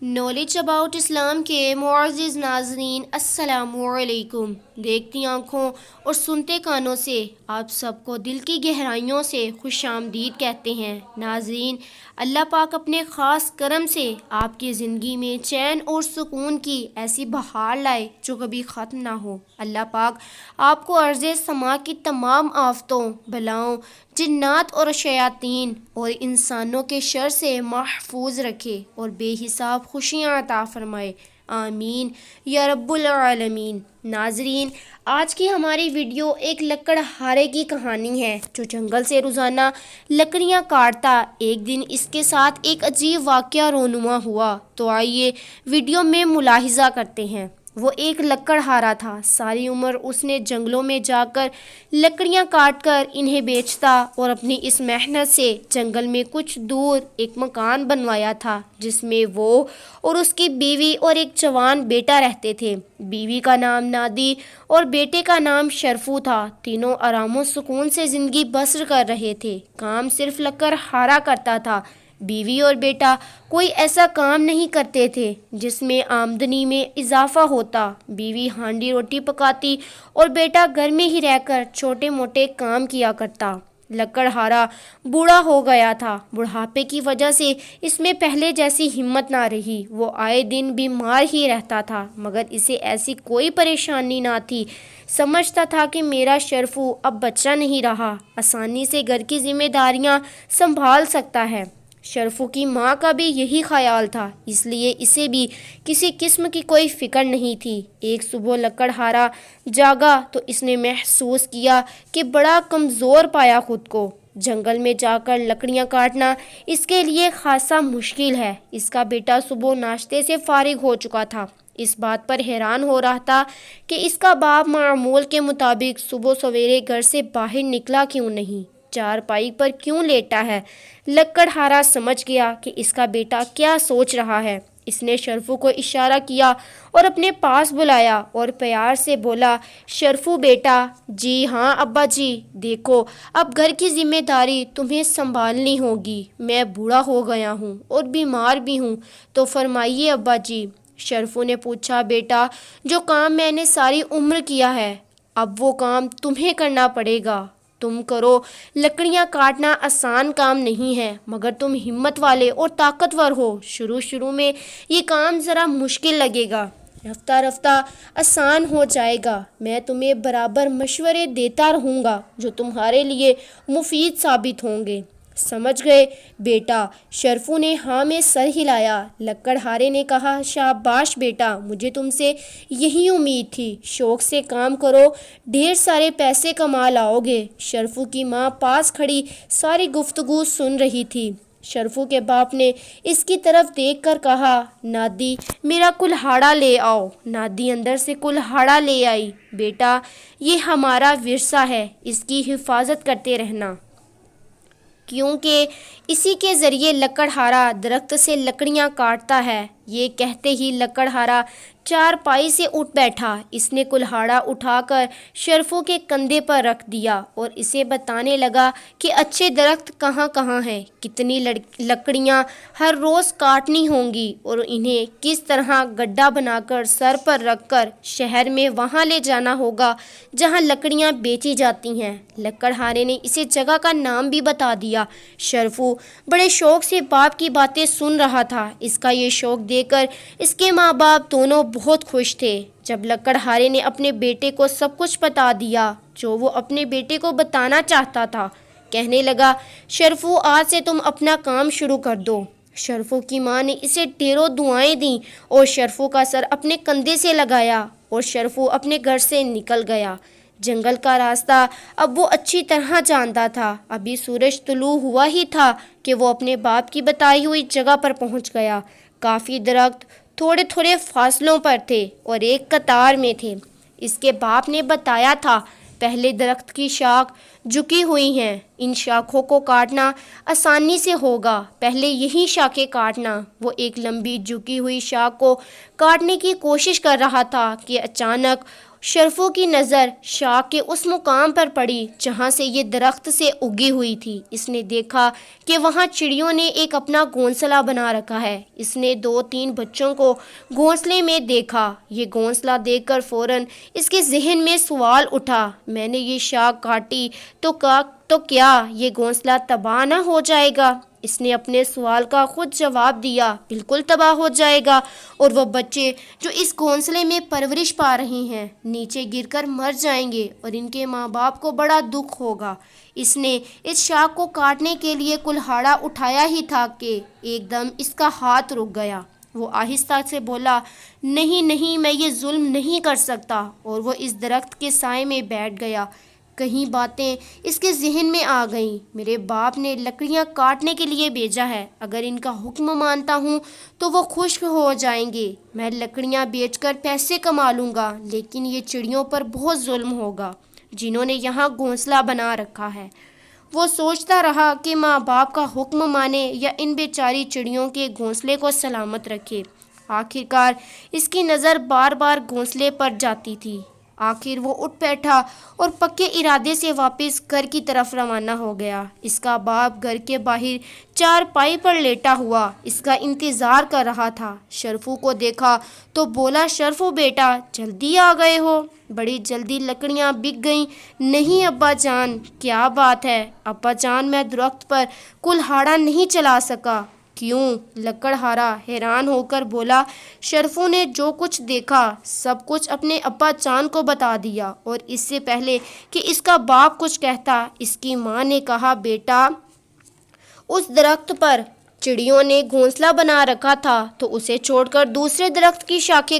Knowledge about Islam کے معزز ناظرین السلام علیکم۔ دیکھتی آنکھوں اور سنتے کانوں سے آپ سب کو دل کی گہرائیوں سے خوش آمدید کہتے ہیں۔ ناظرین، اللہ پاک اپنے خاص کرم سے آپ کی زندگی میں چین اور سکون کی ایسی بہار لائے جو کبھی ختم نہ ہو۔ اللہ پاک آپ کو عرض سما کی تمام آفتوں، بلاؤں، جنات اور شیاطین اور انسانوں کے شر سے محفوظ رکھے اور بے حساب خوشیاں عطا فرمائے، آمین یا رب العالمین۔ ناظرین، آج کی ہماری ویڈیو ایک لکڑہارے کی کہانی ہے جو جنگل سے روزانہ لکڑیاں کاٹتا۔ ایک دن اس کے ساتھ ایک عجیب واقعہ رونما ہوا، تو آئیے ویڈیو میں ملاحظہ کرتے ہیں۔ وہ ایک لکڑہارا تھا۔ ساری عمر اس نے جنگلوں میں جا کر لکڑیاں کاٹ کر انہیں بیچتا اور اپنی اس محنت سے جنگل میں کچھ دور ایک مکان بنوایا تھا جس میں وہ اور اس کی بیوی اور ایک جوان بیٹا رہتے تھے۔ بیوی کا نام نادی اور بیٹے کا نام شرفو تھا۔ تینوں آرام و سکون سے زندگی بسر کر رہے تھے۔ کام صرف لکڑہارا کرتا تھا۔ بیوی اور بیٹا کوئی ایسا کام نہیں کرتے تھے جس میں آمدنی میں اضافہ ہوتا۔ بیوی ہانڈی روٹی پکاتی اور بیٹا گھر میں ہی رہ کر چھوٹے موٹے کام کیا کرتا۔ لکڑہارا بوڑھا ہو گیا تھا۔ بڑھاپے کی وجہ سے اس میں پہلے جیسی ہمت نہ رہی۔ وہ آئے دن بیمار ہی رہتا تھا، مگر اسے ایسی کوئی پریشانی نہ تھی۔ سمجھتا تھا کہ میرا شرفو اب بچہ نہیں رہا، آسانی سے گھر کی ذمہ داریاں سنبھال سکتا ہے۔ شرفو کی ماں کا بھی یہی خیال تھا، اس لیے اسے بھی کسی قسم کی کوئی فکر نہیں تھی۔ ایک صبح لکڑہارا جاگا تو اس نے محسوس کیا کہ بڑا کمزور پایا خود کو۔ جنگل میں جا کر لکڑیاں کاٹنا اس کے لیے خاصا مشکل ہے۔ اس کا بیٹا صبح ناشتے سے فارغ ہو چکا تھا۔ اس بات پر حیران ہو رہا تھا کہ اس کا باپ معمول کے مطابق صبح سویرے گھر سے باہر نکلا کیوں نہیں، چارپائی پر کیوں لیٹا ہے۔ لکڑہارا سمجھ گیا کہ اس کا بیٹا کیا سوچ رہا ہے۔ اس نے شرفو کو اشارہ کیا اور اپنے پاس بلایا اور پیار سے بولا، شرفو بیٹا۔ جی ہاں ابا جی، دیکھو اب گھر کی ذمہ داری تمہیں سنبھالنی ہوگی۔ میں بوڑھا ہو گیا ہوں اور بیمار بھی ہوں، تو فرمائیے ابا جی۔ شرفو نے پوچھا، بیٹا جو کام میں نے ساری عمر کیا ہے اب وہ کام تمہیں کرنا پڑے گا، تم کرو۔ لکڑیاں کاٹنا آسان کام نہیں ہے، مگر تم ہمت والے اور طاقتور ہو۔ شروع میں یہ کام ذرا مشکل لگے گا، رفتہ رفتہ آسان ہو جائے گا۔ میں تمہیں برابر مشورے دیتا رہوں گا جو تمہارے لیے مفید ثابت ہوں گے، سمجھ گئے بیٹا؟ شرفو نے ہاں میں سر ہلایا۔ لکڑہارے نے کہا، شاباش بیٹا، مجھے تم سے یہی امید تھی۔ شوق سے کام کرو، ڈھیر سارے پیسے کما لاؤ گے۔ شرفو کی ماں پاس کھڑی ساری گفتگو سن رہی تھی۔ شرفو کے باپ نے اس کی طرف دیکھ کر کہا، نادی میرا کلہاڑا لے آؤ۔ نادی اندر سے کلہاڑا لے آئی۔ بیٹا یہ ہمارا ورثہ ہے، اس کی حفاظت کرتے رہنا، کیونکہ اسی کے ذریعے لکڑہارا درخت سے لکڑیاں کاٹتا ہے۔ یہ کہتے ہی لکڑہارا چارپائی سے اٹھ بیٹھا۔ اس نے کلہاڑا اٹھا کر شرفو کے کندھے پر رکھ دیا اور اسے بتانے لگا کہ اچھے درخت کہاں کہاں ہیں، کتنی لکڑیاں ہر روز کاٹنی ہوں گی اور انہیں کس طرح گڈھا بنا کر سر پر رکھ کر شہر میں وہاں لے جانا ہوگا جہاں لکڑیاں بیچی جاتی ہیں۔ لکڑہارے نے اسے جگہ کا نام بھی بتا دیا۔ شرفو بڑے شوق سے باپ کی باتیں سن رہا تھا۔ اس کا یہ شوق دیکھ کر اس کے ماں باپ دونوں بہت خوش تھے۔ جب لکڑہارے نے اپنے بیٹے کو سب کچھ بتا دیا جو وہ اپنے بیٹے کو بتانا چاہتا تھا، کہنے لگا، شرفو آج سے تم اپنا کام شروع کر دو۔ شرفو کی ماں نے اسے ڈھیروں دعائیں دیں اور شرفو کا سر اپنے کندھے سے لگایا اور شرفو اپنے گھر سے نکل گیا۔ جنگل کا راستہ اب وہ اچھی طرح جانتا تھا۔ ابھی سورج طلوع ہوا ہی تھا کہ وہ اپنے باپ کی بتائی ہوئی جگہ پر پہنچ گیا۔ کافی درخت تھوڑے تھوڑے فاصلوں پر تھے اور ایک قطار میں تھے۔ اس کے باپ نے بتایا تھا، پہلے درخت کی شاخ جھکی ہوئی ہیں، ان شاخوں کو کاٹنا آسانی سے ہوگا، پہلے یہی شاخیں کاٹنا۔ وہ ایک لمبی جھکی ہوئی شاخ کو کاٹنے کی کوشش کر رہا تھا کہ اچانک شرفو کی نظر شاخ کے اس مقام پر پڑی جہاں سے یہ درخت سے اگی ہوئی تھی۔ اس نے دیکھا کہ وہاں چڑیوں نے ایک اپنا گھونسلہ بنا رکھا ہے۔ اس نے 2-3 بچوں کو گھونسلے میں دیکھا۔ یہ گھونسلہ دیکھ کر فوراً اس کے ذہن میں سوال اٹھا، میں نے یہ شاخ کاٹی تو کیا یہ گھونسلہ تباہ نہ ہو جائے گا؟ اس نے اپنے سوال کا خود جواب دیا، بالکل تباہ ہو جائے گا، اور وہ بچے جو اس گھونسلے میں پرورش پا رہے ہیں نیچے گر کر مر جائیں گے اور ان کے ماں باپ کو بڑا دکھ ہوگا۔ اس نے اس شاخ کو کاٹنے کے لیے کلہاڑا اٹھایا ہی تھا کہ ایک دم اس کا ہاتھ رک گیا۔ وہ آہستہ سے بولا، نہیں، میں یہ ظلم نہیں کر سکتا، اور وہ اس درخت کے سائے میں بیٹھ گیا۔ کئی باتیں اس کے ذہن میں آ گئیں۔ میرے باپ نے لکڑیاں کاٹنے کے لیے بھیجا ہے، اگر ان کا حکم مانتا ہوں تو وہ خشک ہو جائیں گے۔ میں لکڑیاں بیچ کر پیسے کما لوں گا، لیکن یہ چڑیوں پر بہت ظلم ہوگا جنہوں نے یہاں گھونسلہ بنا رکھا ہے۔ وہ سوچتا رہا کہ ماں باپ کا حکم مانے یا ان بیچاری چڑیوں کے گھونسلے کو سلامت رکھے۔ آخرکار اس کی نظر بار بار گھونسلے پر جاتی تھی۔ آخر وہ اٹھ بیٹھا اور پکے ارادے سے واپس گھر کی طرف روانہ ہو گیا۔ اس کا باپ گھر کے باہر چارپائی پر لیٹا ہوا اس کا انتظار کر رہا تھا۔ شرفو کو دیکھا تو بولا، شرفو بیٹا، جلدی آ گئے ہو، بڑی جلدی لکڑیاں بک گئیں۔ نہیں ابا جان، کیا بات ہے؟ ابا جان، میں درخت پر کلہاڑا نہیں چلا سکا۔ کیوں؟ لکڑہارا حیران ہو کر بولا۔ شرفو نے جو کچھ دیکھا سب کچھ اپنے ابا جان کو بتا دیا، اور اس سے پہلے کہ اس کا باپ کچھ کہتا اس کی ماں نے کہا، بیٹا، اس درخت پر چڑیوں نے گھونسلہ بنا رکھا تھا تو اسے چھوڑ کر دوسرے درخت کی شاخیں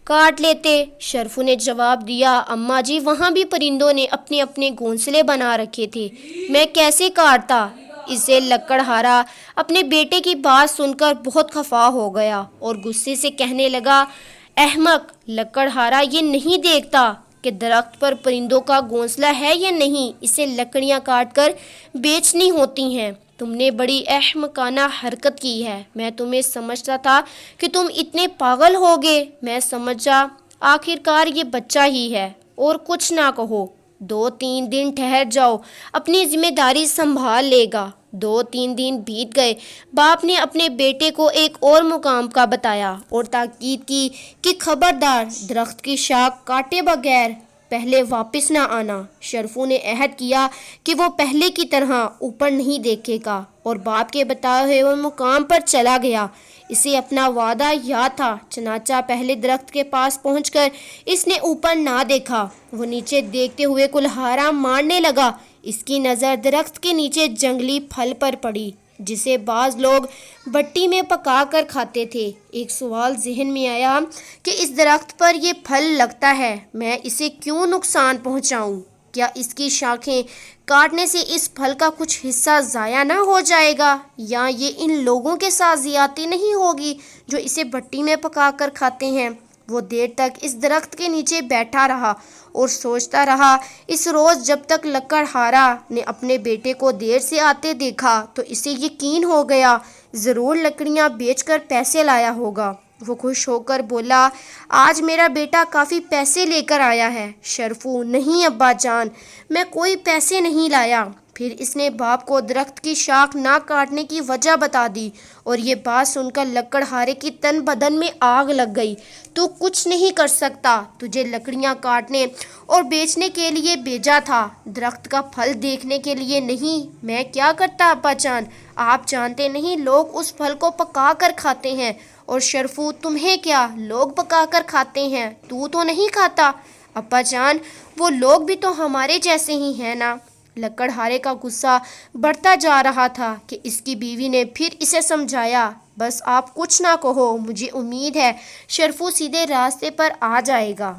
کاٹ لیتے۔ شرفو نے جواب دیا، اماں جی، وہاں بھی پرندوں نے اپنے اپنے گھونسلے بنا رکھے تھے، میں کیسے کاٹتا؟ اسے لکڑہارا اپنے بیٹے کی بات سن کر بہت خفا ہو گیا اور غصے سے کہنے لگا، احمق لکڑہارا، یہ نہیں دیکھتا کہ درخت پر پرندوں کا گھونسلہ ہے یا نہیں؟ اسے لکڑیاں کاٹ کر بیچنی ہوتی ہیں۔ تم نے بڑی احمقانہ حرکت کی ہے۔ میں تمہیں سمجھتا تھا کہ تم اتنے پاگل ہوگے، میں سمجھا آخرکار یہ بچہ ہی ہے، اور کچھ نہ کہو۔ 2-3 دن ٹھہر جاؤ، اپنی ذمہ داری سنبھال لے گا۔ 2-3 دن بیت گئے۔ باپ نے اپنے بیٹے کو ایک اور مقام کا بتایا اور تاکید کی کہ خبردار، درخت کی شاخ کاٹے بغیر پہلے واپس نہ آنا۔ شرفو نے عہد کیا کہ وہ پہلے کی طرح اوپر نہیں دیکھے گا، اور باپ کے بتائے ہوئے مقام پر چلا گیا۔ اسے اپنا وعدہ یاد تھا، چنانچہ پہلے درخت کے پاس پہنچ کر اس نے اوپر نہ دیکھا۔ وہ نیچے دیکھتے ہوئے کلہاڑا مارنے لگا۔ اس کی نظر درخت کے نیچے جنگلی پھل پر پڑی جسے بعض لوگ بٹی میں پکا کر کھاتے تھے۔ ایک سوال ذہن میں آیا کہ اس درخت پر یہ پھل لگتا ہے، میں اسے کیوں نقصان پہنچاؤں؟ کیا اس کی شاخیں کاٹنے سے اس پھل کا کچھ حصہ ضائع نہ ہو جائے گا؟ یا یہ ان لوگوں کے ساتھ زیادتی نہیں ہوگی جو اسے بٹی میں پکا کر کھاتے ہیں؟ وہ دیر تک اس درخت کے نیچے بیٹھا رہا اور سوچتا رہا۔ اس روز جب تک لکڑہارا نے اپنے بیٹے کو دیر سے آتے دیکھا تو اسے یقین ہو گیا، ضرور لکڑیاں بیچ کر پیسے لایا ہوگا۔ وہ خوش ہو کر بولا، آج میرا بیٹا کافی پیسے لے کر آیا ہے۔ شرفو، نہیں ابا جان، میں کوئی پیسے نہیں لایا۔ پھر اس نے باپ کو درخت کی شاخ نہ کاٹنے کی وجہ بتا دی، اور یہ بات سن کر لکڑہارے کی تن بدن میں آگ لگ گئی۔ تو کچھ نہیں کر سکتا، تجھے لکڑیاں کاٹنے اور بیچنے کے لیے بھیجا تھا، درخت کا پھل دیکھنے کے لیے نہیں۔ میں کیا کرتا ابا جان؟ آپ جانتے نہیں، لوگ اس پھل کو پکا کر کھاتے ہیں۔ اور شرفو، تمہیں کیا، لوگ پکا کر کھاتے ہیں، تو نہیں کھاتا؟ ابا جان، وہ لوگ بھی تو ہمارے جیسے ہی ہیں نا۔ لکڑہارے کا غصہ بڑھتا جا رہا تھا کہ اس کی بیوی نے پھر اسے سمجھایا، بس آپ کچھ نہ کہو، مجھے امید ہے شرفو سیدھے راستے پر آ جائے گا۔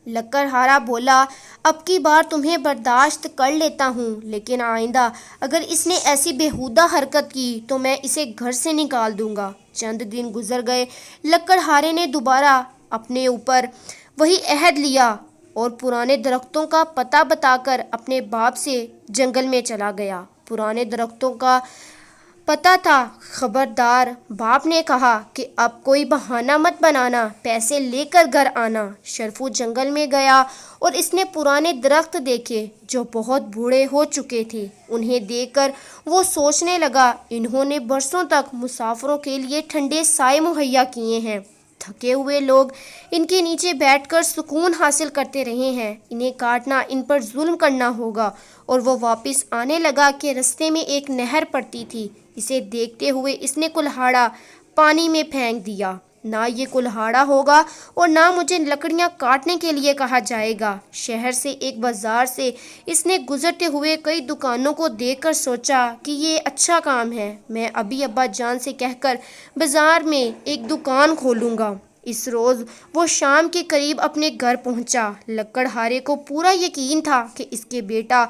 لکڑہارا بولا، اب کی بار تمہیں برداشت کر لیتا ہوں، لیکن آئندہ اگر اس نے ایسی بیہودہ حرکت کی تو میں اسے گھر سے نکال دوں گا۔ چند دن گزر گئے۔ لکڑہارے نے دوبارہ اپنے اوپر وہی عہد لیا اور پرانے درختوں کا پتہ بتا کر اپنے باپ سے جنگل میں چلا گیا۔ پرانے درختوں کا پتہ تھا، خبردار، باپ نے کہا کہ اب کوئی بہانہ مت بنانا، پیسے لے کر گھر آنا۔ شرفو جنگل میں گیا اور اس نے پرانے درخت دیکھے جو بہت بوڑھے ہو چکے تھے۔ انہیں دیکھ کر وہ سوچنے لگا، انہوں نے برسوں تک مسافروں کے لیے ٹھنڈے سائے مہیا کیے ہیں، تھکے ہوئے لوگ ان کے نیچے بیٹھ کر سکون حاصل کرتے رہے ہیں، انہیں کاٹنا، ان پر ظلم کرنا ہوگا۔ اور وہ واپس آنے لگا کہ رستے میں ایک نہر پڑتی تھی۔ اسے دیکھتے ہوئے اس نے کلہاڑا پانی میں پھینک دیا۔ نہ یہ کلہاڑا ہوگا اور نہ مجھے لکڑیاں کاٹنے کے لیے کہا جائے گا۔ شہر سے ایک بازار سے اس نے گزرتے ہوئے کئی دکانوں کو دیکھ کر سوچا کہ یہ اچھا کام ہے، میں ابھی ابا جان سے کہہ کر بازار میں ایک دکان کھولوں گا۔ اس روز وہ شام کے قریب اپنے گھر پہنچا۔ لکڑہارے کو پورا یقین تھا کہ اس کے بیٹا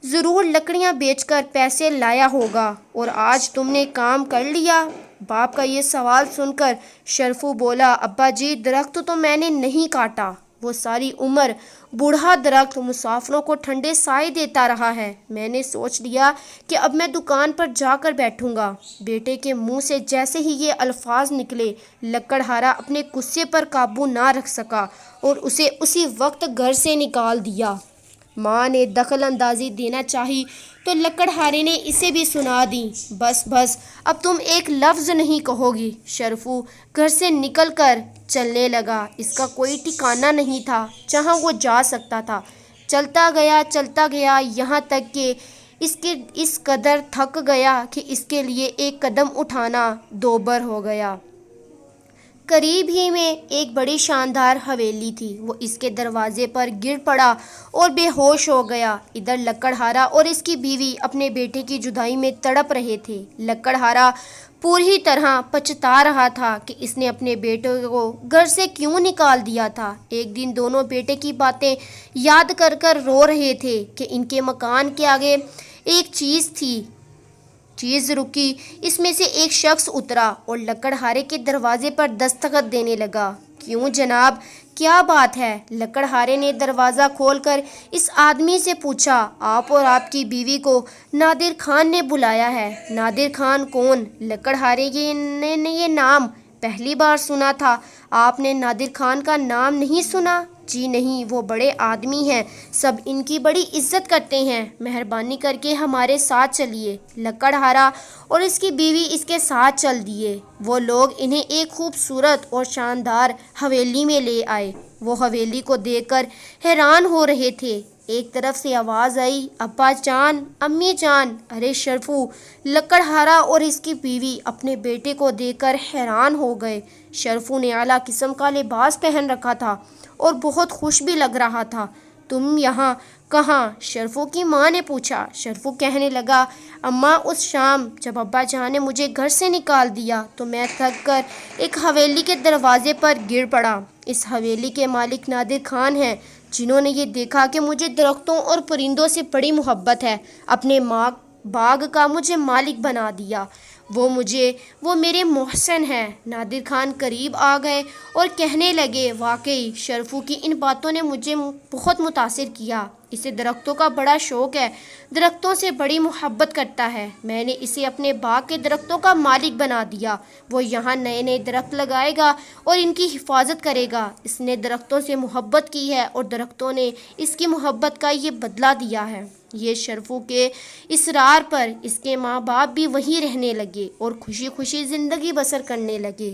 ضرور لکڑیاں بیچ کر پیسے لایا ہوگا، اور آج تم نے کام کر لیا۔ باپ کا یہ سوال سن کر شرفو بولا، ابا جی، درخت تو میں نے نہیں کاٹا، وہ ساری عمر بوڑھا درخت مسافروں کو ٹھنڈے سائے دیتا رہا ہے۔ میں نے سوچ لیا کہ اب میں دکان پر جا کر بیٹھوں گا۔ بیٹے کے منہ سے جیسے ہی یہ الفاظ نکلے، لکڑہارا اپنے غصے پر قابو نہ رکھ سکا اور اسے اسی وقت گھر سے نکال دیا۔ ماں نے دخل اندازی دینا چاہی تو لکڑہارے نے اسے بھی سنا دی۔ بس بس، اب تم ایک لفظ نہیں کہو گی۔ شرفو گھر سے نکل کر چلنے لگا۔ اس کا کوئی ٹھکانہ نہیں تھا جہاں وہ جا سکتا تھا۔ چلتا گیا یہاں تک کہ اس قدر تھک گیا کہ اس کے لیے ایک قدم اٹھانا دوبر ہو گیا۔ قریب ہی میں ایک بڑی شاندار حویلی تھی۔ وہ اس کے دروازے پر گر پڑا اور بے ہوش ہو گیا۔ ادھر لکڑہارا اور اس کی بیوی اپنے بیٹے کی جدائی میں تڑپ رہے تھے۔ لکڑہارا پوری طرح پچھتا رہا تھا کہ اس نے اپنے بیٹے کو گھر سے کیوں نکال دیا تھا۔ ایک دن دونوں بیٹے کی باتیں یاد کر کر رو رہے تھے کہ ان کے مکان کے آگے ایک چیز تھی۔ چیز رکی، اس میں سے ایک شخص اترا اور لکڑہارے کے دروازے پر دستخط دینے لگا۔ کیوں جناب، کیا بات ہے؟ لکڑہارے نے دروازہ کھول کر اس آدمی سے پوچھا، آپ اور آپ کی بیوی کو نادر خان نے بلایا ہے۔ نادر خان کون؟ لکڑہارے نے یہ نام پہلی بار سنا تھا۔ آپ نے نادر خان کا نام نہیں سنا؟ جی نہیں، وہ بڑے آدمی ہیں، سب ان کی بڑی عزت کرتے ہیں، مہربانی کر کے ہمارے ساتھ چلیے۔ لکڑہارا اور اس کی بیوی اس کے ساتھ چل دیے۔ وہ لوگ انہیں ایک خوبصورت اور شاندار حویلی میں لے آئے۔ وہ حویلی کو دیکھ کر حیران ہو رہے تھے۔ ایک طرف سے آواز آئی، ابا جان، امی جان۔ ارے شرفو! لکڑہارا اور اس کی بیوی اپنے بیٹے کو دیکھ کر حیران ہو گئے۔ شرفو نے اعلیٰ قسم کا لباس پہن رکھا تھا اور بہت خوش بھی لگ رہا تھا۔ تم یہاں کہاں؟ شرفو کی ماں نے پوچھا۔ شرفو کہنے لگا، اماں، اس شام جب ابا جان نے مجھے گھر سے نکال دیا تو میں تھک کر ایک حویلی کے دروازے پر گر پڑا۔ اس حویلی کے مالک نادر خان ہیں، جنہوں نے یہ دیکھا کہ مجھے درختوں اور پرندوں سے بڑی محبت ہے، اپنے باغ کا مجھے مالک بنا دیا۔ وہ میرے محسن ہیں۔ نادر خان قریب آ گئے اور کہنے لگے، واقعی شرفو کی ان باتوں نے مجھے بہت متاثر کیا۔ اسے درختوں کا بڑا شوق ہے، درختوں سے بڑی محبت کرتا ہے۔ میں نے اسے اپنے باغ کے درختوں کا مالک بنا دیا۔ وہ یہاں نئے نئے درخت لگائے گا اور ان کی حفاظت کرے گا۔ اس نے درختوں سے محبت کی ہے اور درختوں نے اس کی محبت کا یہ بدلہ دیا ہے۔ یہ شرفو کے اصرار پر اس کے ماں باپ بھی وہیں رہنے لگے اور خوشی خوشی زندگی بسر کرنے لگے۔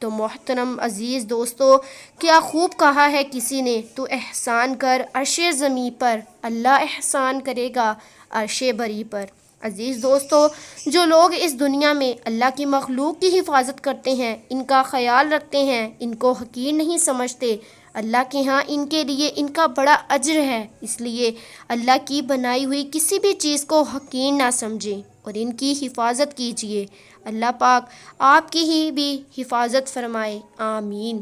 تو محترم عزیز دوستو، کیا خوب کہا ہے کسی نے، تو احسان کر عرش زمیں پر، اللہ احسان کرے گا عرش بری پر۔ عزیز دوستو، جو لوگ اس دنیا میں اللہ کی مخلوق کی حفاظت کرتے ہیں، ان کا خیال رکھتے ہیں، ان کو حقیر نہیں سمجھتے، اللہ کے ہاں ان کے لیے ان کا بڑا اجر ہے۔ اس لیے اللہ کی بنائی ہوئی کسی بھی چیز کو حقیر نہ سمجھیں اور ان کی حفاظت کیجیے۔ اللہ پاک آپ کی ہی بھی حفاظت فرمائے، آمین۔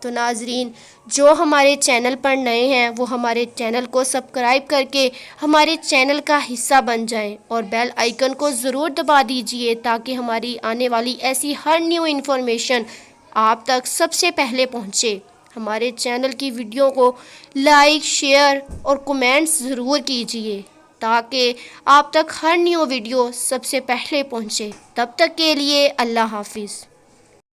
تو ناظرین، جو ہمارے چینل پر نئے ہیں وہ ہمارے چینل کو سبسکرائب کر کے ہمارے چینل کا حصہ بن جائیں اور بیل آئیکن کو ضرور دبا دیجیے تاکہ ہماری آنے والی ایسی ہر نیو انفارمیشن آپ تک سب سے پہلے پہنچے۔ ہمارے چینل کی ویڈیو کو لائک، شیئر اور کمنٹس ضرور کیجیے۔ تاکہ آپ تک ہر نیو ویڈیو سب سے پہلے پہنچے۔ تب تک کے لیے اللہ حافظ۔